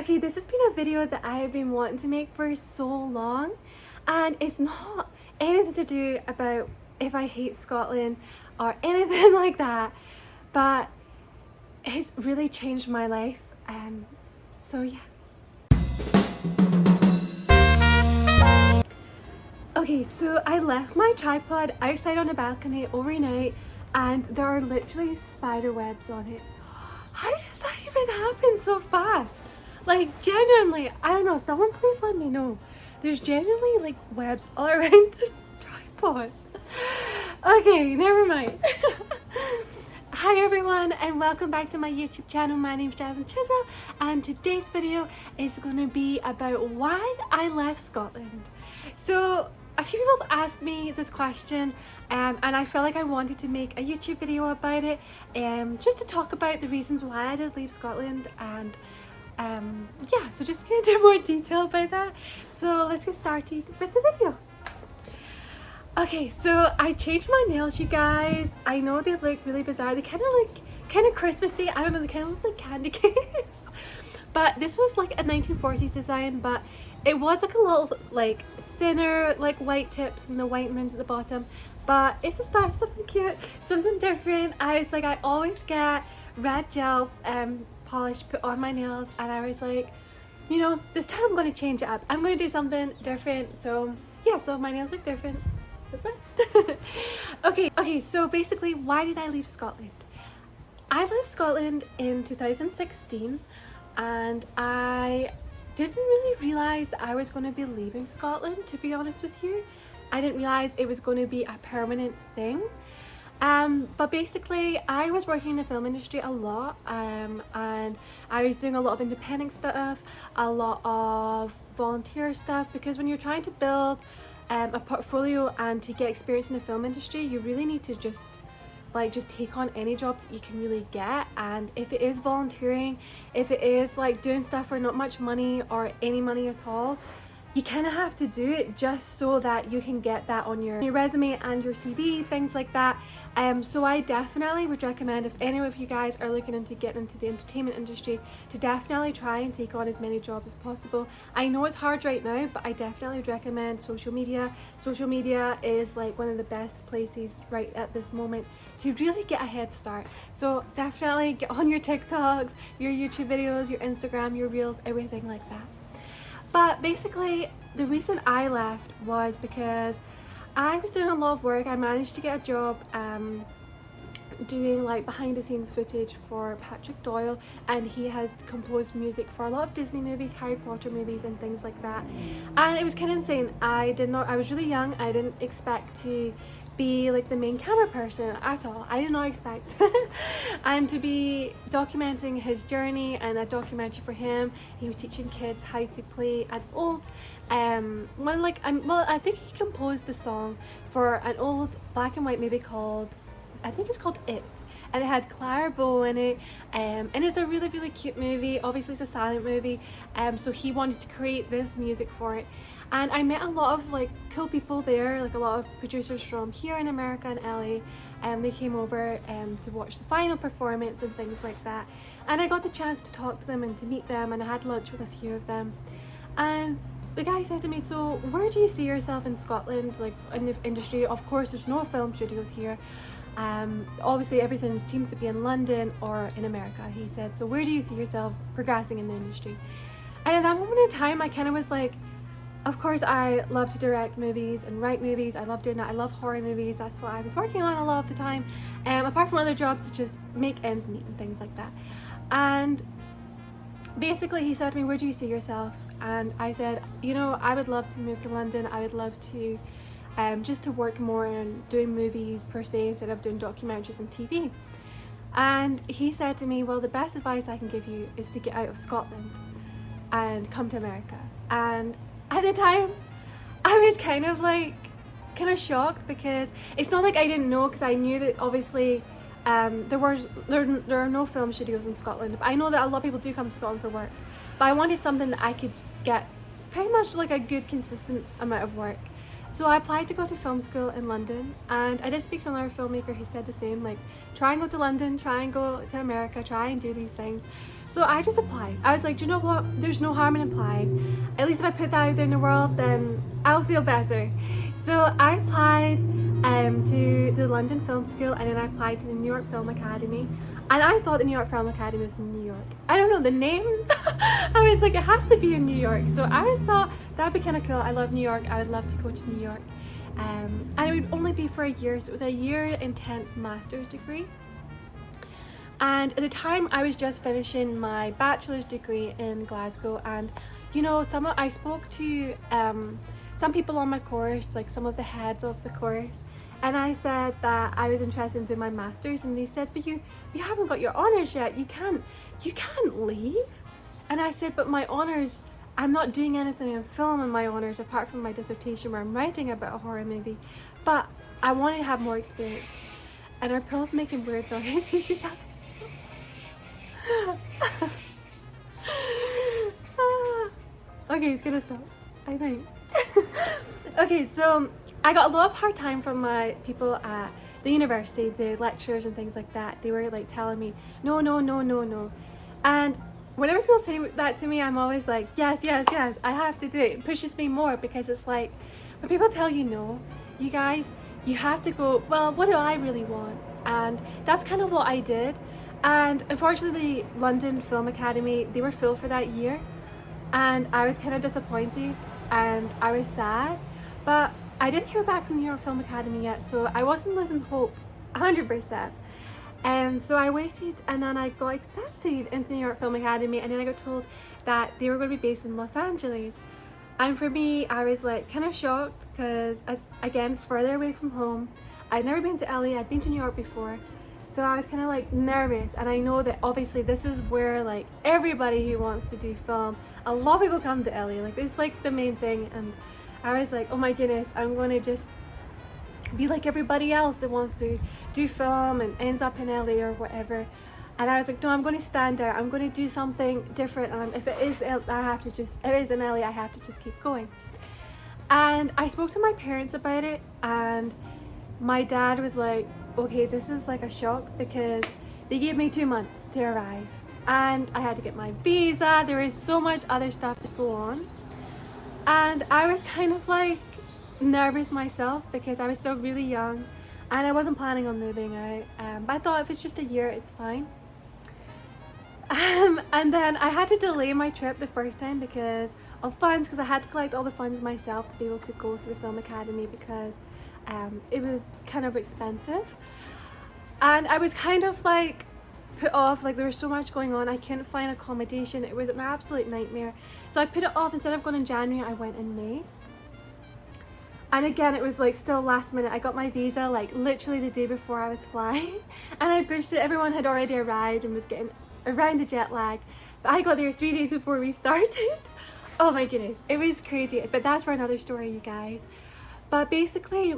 Okay, this has been a video that I have been wanting to make for so long, and it's not anything to do about if I hate Scotland or anything like that, but it's really changed my life. So yeah. Okay, so I left my tripod outside on a balcony overnight and there are literally spider webs on it. How does that even happen so fast? Like, genuinely, I don't know, someone please let me know. There's genuinely like webs all around the tripod. Okay, never mind. Hi everyone and welcome back to my YouTube channel. My name's Jasmine and today's video is going to be about why I left Scotland. So a few people have asked me this question and I felt like I wanted to make a YouTube video about it, just to talk about the reasons why I did leave Scotland and yeah, so just get into more detail about that. So let's get started with the video. Okay, so I changed my nails, you guys. I know they look really bizarre. They kind of look kind of Christmassy. I don't know, they kind of look like candy canes. But this was like a 1940s design, but it was like a little like thinner like white tips and the white moons at the bottom. But it's a start, something cute, something different. I always get red gel polish put on my nails, and I was like, you know, this time I'm going to change it up. I'm going to do something different. So yeah, so my nails look different. That's right. Okay, so basically, why did I leave Scotland? I left Scotland in 2016 and I didn't really realize that I was going to be leaving Scotland, to be honest with you. I didn't realize it was going to be a permanent thing. But basically I was working in the film industry a lot, and I was doing a lot of independent stuff, a lot of volunteer stuff, because when you're trying to build a portfolio and to get experience in the film industry, you really need to just take on any jobs that you can really get. And if it is volunteering, if it is like doing stuff for not much money or any money at all, you kind of have to do it just so that you can get that on your resume and your CV, things like that. So I definitely would recommend, if any of you guys are looking into getting into the entertainment industry, to definitely try and take on as many jobs as possible. I know it's hard right now, but I definitely would recommend social media. Social media is like one of the best places right at this moment to really get a head start. So definitely get on your TikToks, your YouTube videos, your Instagram, your Reels, everything like that. But basically, the reason I left was because I was doing a lot of work. I managed to get a job doing like behind the scenes footage for Patrick Doyle, and he has composed music for a lot of Disney movies, Harry Potter movies and things like that. And it was kind of insane. I was really young. I didn't expect to be like the main camera person at all. I did not expect and to be documenting his journey and a documentary for him. He was teaching kids how to play an old I think he composed the song for an old black and white movie called, I think it's called It, and it had Clara Bow in it, and it's a really, really cute movie. Obviously it's a silent movie, so he wanted to create this music for it. And I met a lot of like cool people there, like a lot of producers from here in America and LA, and they came over to watch the final performance and things like that. And I got the chance to talk to them and to meet them, and I had lunch with a few of them. And the guy said to me, so where do you see yourself in Scotland, like in the industry? Of course there's no film studios here. Obviously everything seems to be in London or in America. He said, so where do you see yourself progressing in the industry? And at that moment in time I kind of was like, of course I love to direct movies and write movies. I love doing that. I love horror movies. That's what I was working on a lot of the time, apart from other jobs to just make ends meet and things like that. And basically he said to me, where do you see yourself? And I said, you know, I would love to move to London. I would love to just to work more on doing movies per se instead of doing documentaries and TV. And he said to me, well, the best advice I can give you is to get out of Scotland and come to America. And at the time I was kind of shocked, because it's not like I didn't know, because I knew that obviously there are no film studios in Scotland. But I know that a lot of people do come to Scotland for work, but I wanted something that I could get pretty much like a good consistent amount of work. So I applied to go to film school in London, and I did speak to another filmmaker who said the same, like try and go to London, try and go to America, try and do these things. So I just applied. I was like, do you know what? There's no harm in applying. At least if I put that out there in the world, then I'll feel better. So I applied to the London Film School, and then I applied to the New York Film Academy. And I thought the New York Film Academy was in New York. I don't know, the name, I was like, it has to be in New York. So I just thought that'd be kind of cool. I love New York. I would love to go to New York. And it would only be for a year. So it was a year intense master's degree. And at the time I was just finishing my bachelor's degree in Glasgow, and you know, I spoke to some people on my course, like some of the heads of the course, and I said that I was interested in doing my master's, and they said, but you haven't got your honours yet, you can't leave. And I said, but my honours, I'm not doing anything in film in my honours apart from my dissertation where I'm writing about a horror movie, but I want to have more experience. And our pool's making weird noises. Okay, it's gonna stop, I think. Okay, so I got a lot of hard time from my people at the university, the lecturers and things like that. They were like telling me, no. And whenever people say that to me, I'm always like, yes, I have to do it. It pushes me more, because it's like, when people tell you no, you guys, you have to go, well, what do I really want? And that's kind of what I did. And unfortunately, London Film Academy, they were full for that year, and I was kind of disappointed and I was sad, but I didn't hear back from the New York Film Academy yet, so I wasn't losing hope 100%. And so I waited, and then I got accepted into the New York Film Academy, and then I got told that they were going to be based in Los Angeles. And for me, I was like kind of shocked, because again, further away from home. I'd never been to LA, I'd been to New York before. So I was kind of like nervous, and I know that obviously this is where like everybody who wants to do film, a lot of people come to LA, like it's like the main thing. And I was like, oh my goodness, I'm going to just be like everybody else that wants to do film and ends up in LA or whatever. And I was like, no, I'm going to stand out, I'm going to do something different, and if it is in LA, I have to just keep going. And I spoke to my parents about it, and my dad was like, okay, this is like a shock, because they gave me 2 months to arrive, and I had to get my visa. There was so much other stuff to go on, and I was kind of like nervous myself, because I was still really young and I wasn't planning on moving out. But I thought if it's just a year, it's fine. And then I had to delay my trip the first time because of funds, because I had to collect all the funds myself to be able to go to the Film Academy, because it was kind of expensive. And I was kind of like put off, like there was so much going on, I couldn't find accommodation, it was an absolute nightmare. So I put it off. Instead of going in January, I went in May. And again, it was like still last minute. I got my visa like literally the day before I was flying, and I pushed it. Everyone had already arrived and was getting around the jet lag, but I got there 3 days before we started. Oh my goodness, it was crazy, but that's for another story, you guys. But basically,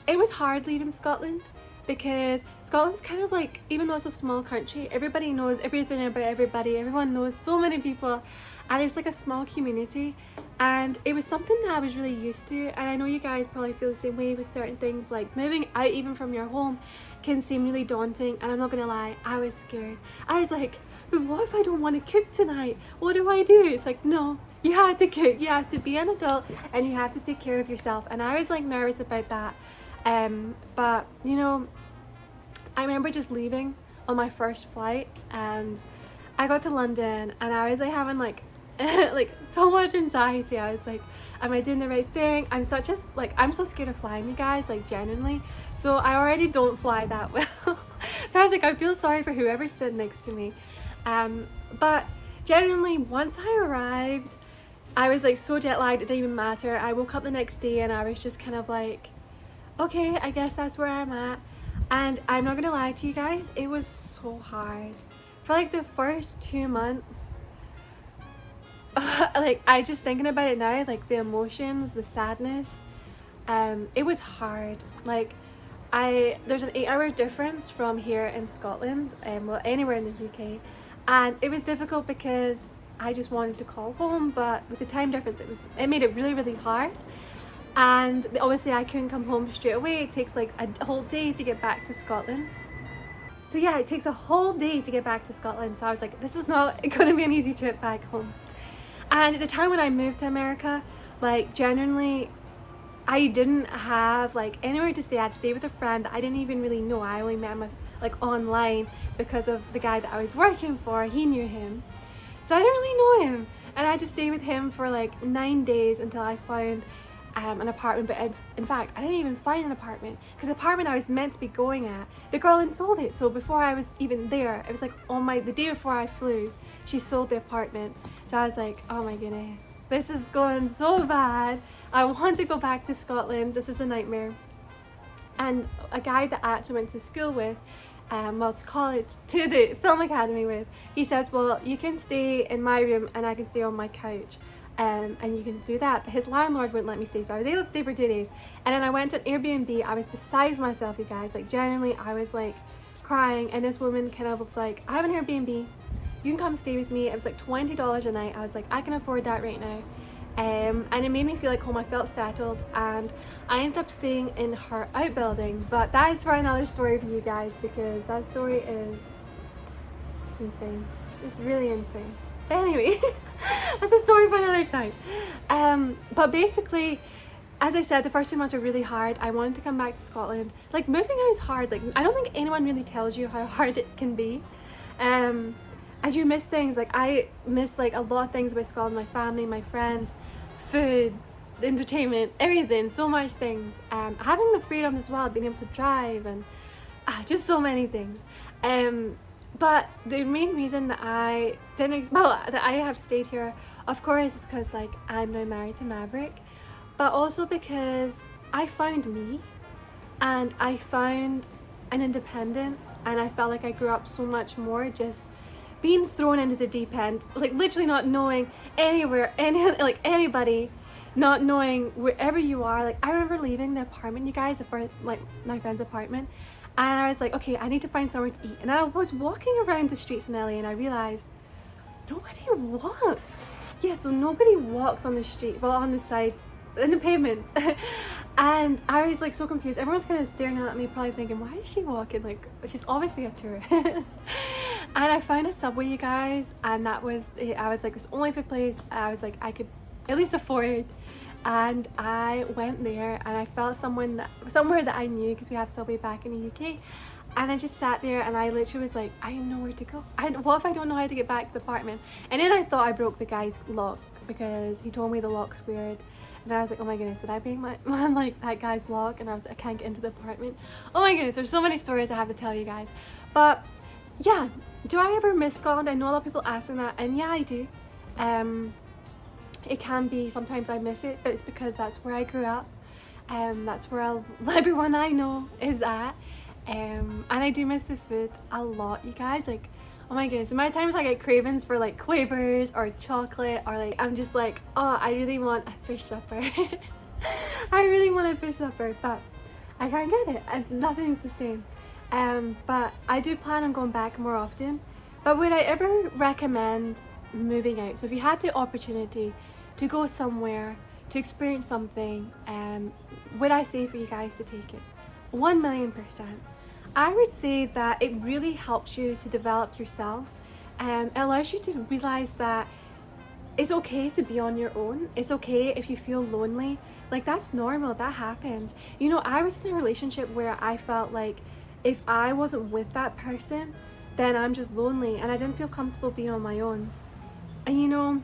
it was hard leaving Scotland, because Scotland's kind of like, even though it's a small country, everybody knows everything about everybody, everyone knows so many people, and it's like a small community. And it was something that I was really used to, and I know you guys probably feel the same way with certain things, like moving out even from your home can seem really daunting. And I'm not gonna lie, I was scared. I was like, but what if I don't want to cook tonight? What do I do? It's like, no, you have to cook, you have to be an adult, and you have to take care of yourself. And I was like nervous about that. But you know, I remember just leaving on my first flight, and I got to London, and I was like having like like so much anxiety. I was like, am I doing the right thing? I'm so scared of flying, you guys, like genuinely. So I already don't fly that well. So I was like, I feel sorry for whoever's sitting next to me. But genuinely, once I arrived, I was like so jet lagged, it didn't even matter. I woke up the next day and I was just kind of like, okay, I guess that's where I'm at. And I'm not gonna lie to you guys, it was so hard. For like the first 2 months, like I just thinking about it now, like the emotions, the sadness, it was hard. Like there's an 8-hour difference from here in Scotland, well, anywhere in the UK, and it was difficult because I just wanted to call home, but with the time difference, it made it really, really hard. And obviously I couldn't come home straight away. It takes like a whole day to get back to Scotland. So yeah, it takes a whole day to get back to Scotland. So I was like, this is not going to be an easy trip back home. And at the time when I moved to America, like genuinely, I didn't have like anywhere to stay. I'd stay with a friend that I didn't even really know. I only met him like online because of the guy that I was working for. He knew him. So I didn't really know him. And I had to stay with him for like 9 days until I found an apartment. But in fact, I didn't even find an apartment, because the apartment I was meant to be going at, the girl had sold it. So before I was even there, it was like the day before I flew, she sold the apartment. So I was like, oh my goodness, this is going so bad. I want to go back to Scotland. This is a nightmare. And a guy that I actually went to school with, to college, to the film academy with, he says, well, you can stay in my room and I can stay on my couch, and you can do that. But his landlord wouldn't let me stay, so I was able to stay for 2 days. And then I went to an Airbnb. I was beside myself, you guys. Like genuinely, I was like crying, and this woman kind of was like, I have an Airbnb, you can come stay with me. It was like $20 a night. I was like, I can afford that right now. And it made me feel like home. I felt settled, and I ended up staying in her outbuilding. But that is for another story for you guys, because that story it's insane. It's really insane. But anyway, that's a story for another time. But basically, as I said, the first 2 months were really hard. I wanted to come back to Scotland. Like moving out is hard. Like I don't think anyone really tells you how hard it can be. And you miss things. Like I miss like a lot of things about Scotland: my family, my friends, food, entertainment, everything, so much things. Having the freedom as well, being able to drive, and just so many things. But the main reason that I that I have stayed here, of course, is because like I'm now married to Maverick, but also because I found me, and I found an independence, and I felt like I grew up so much more just being thrown into the deep end, like literally not knowing anybody, not knowing wherever you are. Like I remember leaving the apartment, you guys, for like my friend's apartment, and I was like, okay, I need to find somewhere to eat. And I was walking around the streets in LA, and I realized nobody walks. Yeah, so nobody walks on the street, well, on the sides, in the pavements. And I was like so confused. Everyone's kind of staring at me, probably thinking, why is she walking? Like, she's obviously a tourist. And I found a Subway, you guys, and I was like, it's only a place I was like I could at least afford. And I went there, and I felt somewhere that I knew, because we have Subway back in the UK. And I just sat there, and I literally was like, I don't know where to go. What if I don't know how to get back to the apartment? And then I thought I broke the guy's lock, because he told me the lock's weird. And I was like, oh my goodness, did I break my like that guy's lock? And I can't get into the apartment. Oh my goodness, there's so many stories I have to tell you guys. But yeah, do I ever miss Scotland? I know a lot of people asking that, and yeah, I do. It can be, sometimes I miss it, but it's because that's where I grew up. That's where everyone I know is at. And I do miss the food a lot, you guys. Like, oh my goodness, the amount of times I get cravings for like quavers or chocolate, or like I'm just like, oh, I really want a fish supper. I really want a fish supper, but I can't get it, and nothing's the same. But I do plan on going back more often. But would I ever recommend moving out? So if you had the opportunity to go somewhere, to experience something, would I say for you guys to take it? 1,000,000%. I would say that it really helps you to develop yourself, and it allows you to realize that it's okay to be on your own. It's okay if you feel lonely. Like, that's normal, that happens. You know, I was in a relationship where I felt like if I wasn't with that person, then I'm just lonely, and I didn't feel comfortable being on my own. And you know,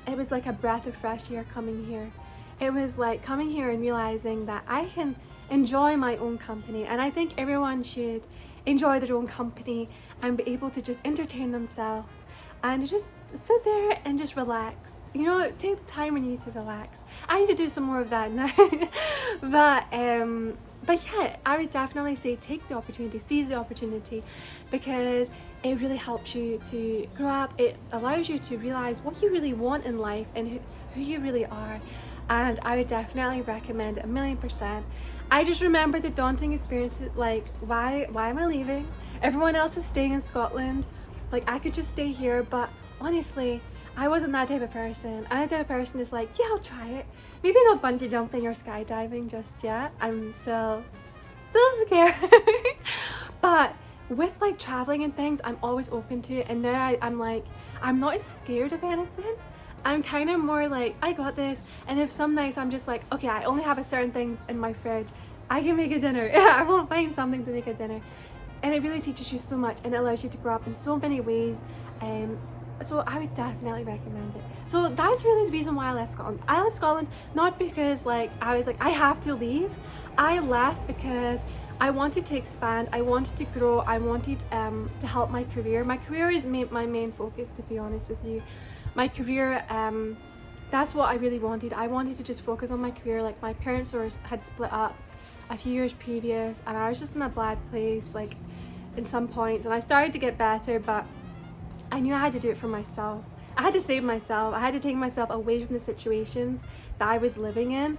it was like a breath of fresh air coming here. It was like coming here and realizing that I can enjoy my own company, and I think everyone should enjoy their own company and be able to just entertain themselves and just sit there and just relax. You know, take the time when you need to relax. I need to do some more of that now. But yeah, I would definitely say take the opportunity, seize the opportunity, because it really helps you to grow up. It allows you to realize what you really want in life and who you really are. And I would definitely recommend it 1,000,000%. I just remember the daunting experiences, like, why am I leaving? Everyone else is staying in Scotland. Like, I could just stay here, but honestly, I wasn't that type of person. I'm the type of person that's like, yeah, I'll try it. Maybe not bungee jumping or skydiving just yet. I'm still scared. But with like traveling and things, I'm always open to it, and now I'm like, I'm not as scared of anything. I'm kind of more like, I got this, and if some nights I'm just like, okay, I only have a certain things in my fridge, I can make a dinner. I will find something to make a dinner. And it really teaches you so much, and it allows you to grow up in so many ways. So I would definitely recommend it. So that's really the reason why I left Scotland. I left Scotland not because like I was like, I have to leave. I left because I wanted to expand, I wanted to grow, I wanted to help my career. My career is my main focus, to be honest with you. My career, that's what I really wanted. I wanted to just focus on my career. Like my parents had split up a few years previous, and I was just in a bad place like in some points, and I started to get better, but I knew I had to do it for myself. I had to save myself. I had to take myself away from the situations that I was living in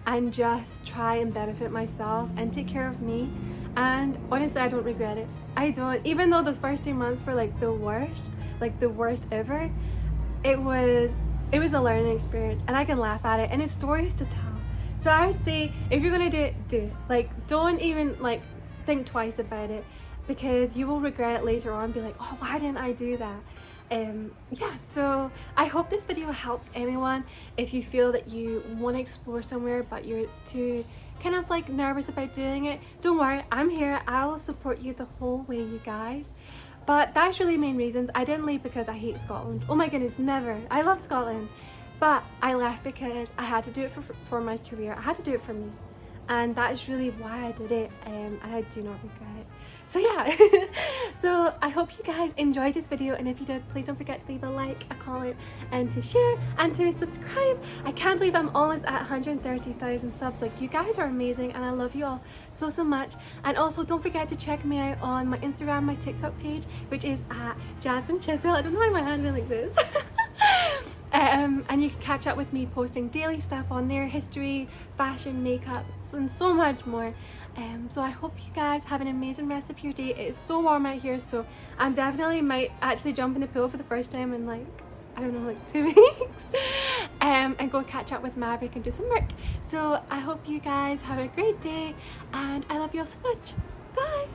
and just try and benefit myself and take care of me. And honestly, I don't regret it. I don't. Even though those first 2 months were like the worst ever, it was a learning experience, and I can laugh at it, and it's stories to tell. So I would say, if you're gonna do it, do it. Like, don't even like think twice about it, because you will regret it later on and be like, oh, why didn't I do that? Yeah, so I hope this video helps anyone if you feel that you want to explore somewhere but you're too kind of like nervous about doing it. Don't worry, I'm here. I will support you the whole way, you guys. But that's really the main reasons. I didn't leave because I hate Scotland. Oh my goodness, never. I love Scotland. But I left because I had to do it for my career. I had to do it for me. And that is really why I did it, and I do not regret it. So yeah, so I hope you guys enjoyed this video, and if you did, please don't forget to leave a like, a comment, and to share, and to subscribe. I can't believe I'm almost at 130,000 subs. Like, you guys are amazing, and I love you all so much. And also, don't forget to check me out on my Instagram, my TikTok page, which is at Jasmine. I don't know why my hand went like this. And you can catch up with me posting daily stuff on there, history, fashion, makeup, and so much more. So I hope you guys have an amazing rest of your day. It is so warm out here, so I'm definitely might actually jump in the pool for the first time in like, I don't know, like 2 weeks. And go catch up with Maverick and do some work. So I hope you guys have a great day, and I love you all so much. Bye!